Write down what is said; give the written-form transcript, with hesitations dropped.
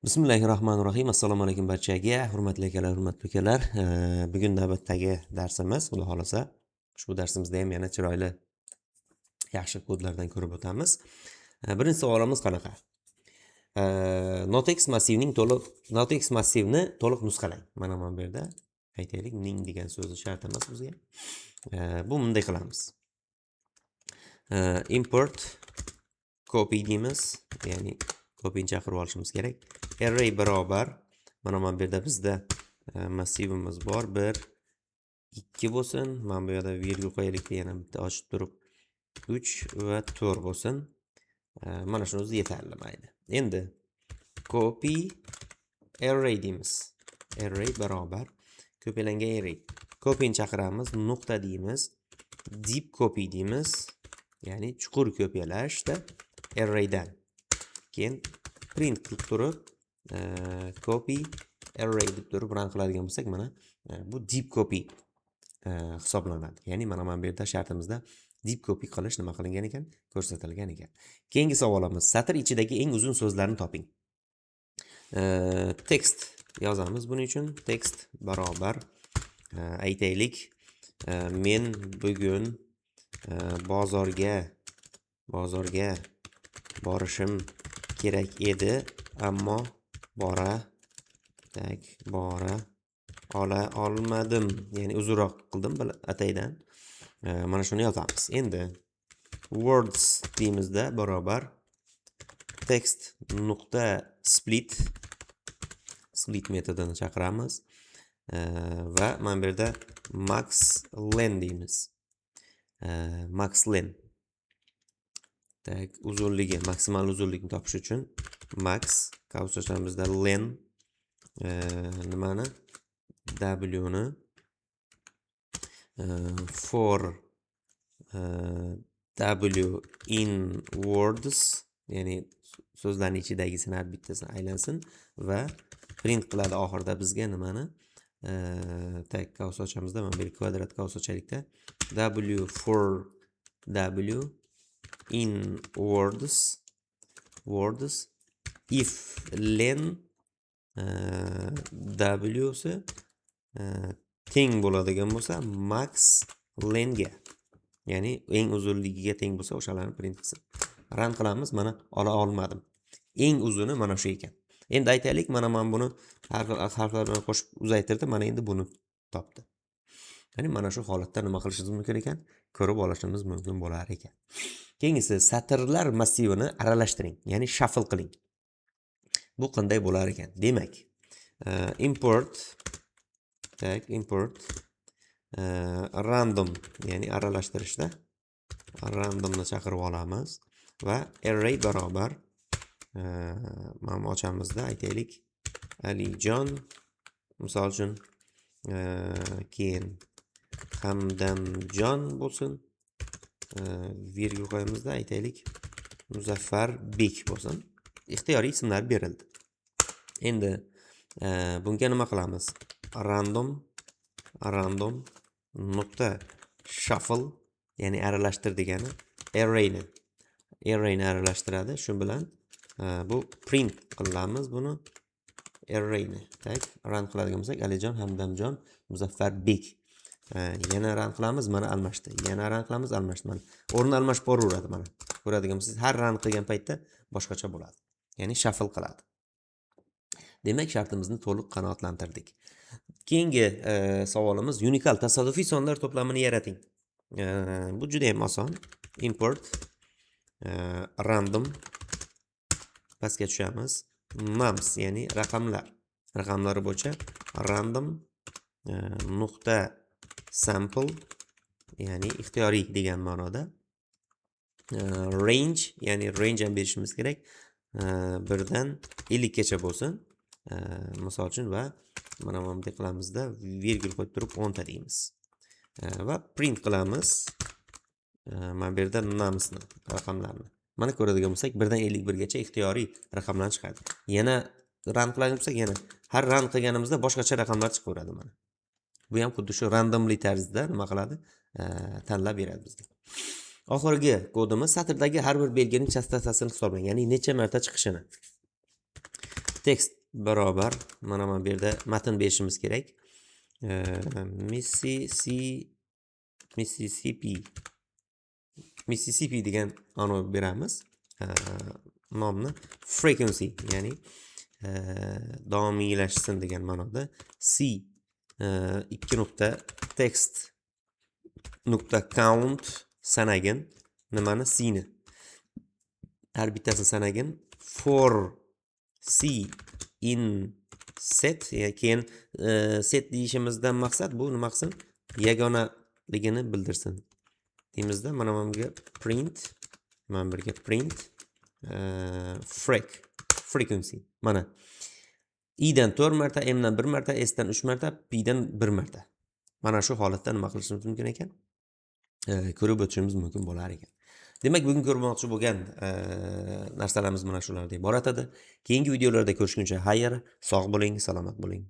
Bismillahirrohmanirrohim. Assalomu alaykum barchaga. Hurmatli akalar, hurmatli ukalar. Bugun navbatdagi darsimiz. Xudo xolasa, ushbu darsimizda ham yana chiroyli, yaxshi kodlardan ko'rib o'tamiz. Birinchi savolimiz qanaqa? Notex massivni to'liq nusxalang. Mana bu yerda aytaylik, ning degan so'zni shart emas bizga. Bu bunday qilamiz. Import copy deymiz, ya'ni copyni chaqirib olishimiz kerak. Array barobar, mana bu yerda bizda massivimiz bor, 1 2 bo'lsin. Mana bu yerda virgul qo'yaylik, yana bitta ochib turib 3 va 4 bo'lsin. Mana shuni o'zi yetarli mayli. Endi copy array deymiz. Array barobar ko'paylangan array. Copyni chaqiramiz, nuqta deymiz, deep copy deymiz, ya'ni chuqur ko'palashda arraydan. Keyin print qilib turib copy array deb turib run qiladigan bo'lsak, mana bu deep copy hisoblanadi. Ya'ni mana bu yerda shartimizda deep copy qilish nima qilingan ekan, ko'rsatilgan ekan. Keyingi savolimiz, satr ichidagi eng uzun so'zlarni toping. Text yozamiz buning uchun. Text barobar aytaylik, men bugun bozorga borishim kerak edi, ammo bora olmadim. Ya'ni uzunroq qildim ataydan. Mana shuni yozamiz. Endi words deymizda barobar text nuqta split metodini chaqiramiz va mana bu yerda max len deymiz. Max len uzunligi, maksimal uzunlikni topish uchun max qavsashimizda len nimani w ni for w in words, ya'ni so'zlarning ichidagisini har bittasini aylansin va print qiladi oxirida bizga nimani qavs ochamizda, mana bu kvadrat qavs ochalikda w for w in words if len w si teng bo'ladigan bo'lsa max lenga, ya'ni eng uzunligiga teng bo'lsa o'shalarni print qilsin. Run qilamiz. Mana ola olmadim. Eng uzuni mana shu ekan. Endi aytaylik, mana men buni harflar bilan qo'shib uzaytirdim. Mana endi buni topdi. Ya'ni mana shu holatda nima qilishimiz mumkin ekan? Ko'rib olishimiz mumkin bo'lar ekan. Keyingisi, satrlar massivini aralashtiring, ya'ni shuffle qiling. Bu qanday bo'lar ekan? Demak, import random, ya'ni aralashtirishda randomni chaqirib olamiz va array barobar mana ochamizda aytaylik Alijon, misol uchun, keyin Hamdamjon bo'lsin, virgul qo'yamizda aytaylik Muzaffarbek bo'lsin. Ixtiyoriy ismlar berildi. Endi bunga nima qilamiz? Random nuqta shuffle, ya'ni aralashtir degani arrayni aralashtiradi. Shu bilan bu print qilamiz buni arrayni. Run qiladigan bo'lsak, Alijon, Hamdamjon, Muzaffarbek. Yana run qilamiz, mana almashdi. Yana run qilamiz, almashdi. Mana o'rni almashib boraveradi. Mana ko'radigan bo'lsangiz, har run qilgan paytda boshqacha bo'ladi. Ya'ni shuffle qiladi. Demak, shartimizni to'liq qanoatlantirdik. Keyingi savolimiz, unikal tasodifiy sonlar to'plamini yarating. Bu juda ham oson. Import random, pastga tushamiz. Nums, ya'ni raqamlari bo'yicha random nuqta sample, ya'ni ixtiyoriy degan ma'noda. Range, ya'ni range ham berishimiz kerak. 1 dan 50 gacha bo'lsin. Misol uchun, va mana bunday qilamizda virgul qo'yib turib 10 ta deymiz. Va print qilamiz. Mana bu yerda numsni raqamlarni. Mana ko'radigan bo'lsak, 1 dan 51 gacha ixtiyoriy raqamlar chiqadi. Yana run qiladigan bo'lsak, yana har run qilganimizda boshqacha raqamlar chiqaveradi mana. Bu ham xuddi shu randomly tarzda nima qiladi? Tanlab beradi bizga. Oxirgi kodimiz, satrdagi har bir belgining chastotasini hisoblang, ya'ni necha marta chiqishini. text barobar mana bu yerda matn berishimiz kerak. Mississippi degan anov beramiz. Nomni frequency, ya'ni davomiylashsin degan ma'noda. ikki nuqta text nuqta count sanagin. Nimani? C'ni. Har bittasini sanagin. For C in set, keyin set deyishimizdan maqsad bu nima qilsin? Yagonaligini bildirsin. Deymizda mana bunga print, mana birga print frequency. Mana i'dan 4 marta, m'dan 1 marta, s'dan 3 marta, p'dan 1 marta. Mana shu holatda nima qilishimiz mumkin ekan? Ko'rib o'tishimiz mumkin bo'lar ekan. Demak, bugun ko'rmoqchi bo'lgan narsalarimiz mana shulardan iborat edi. Keyingi videolarda ko'rishguncha xayr, sog' bo'ling, salomat bo'ling.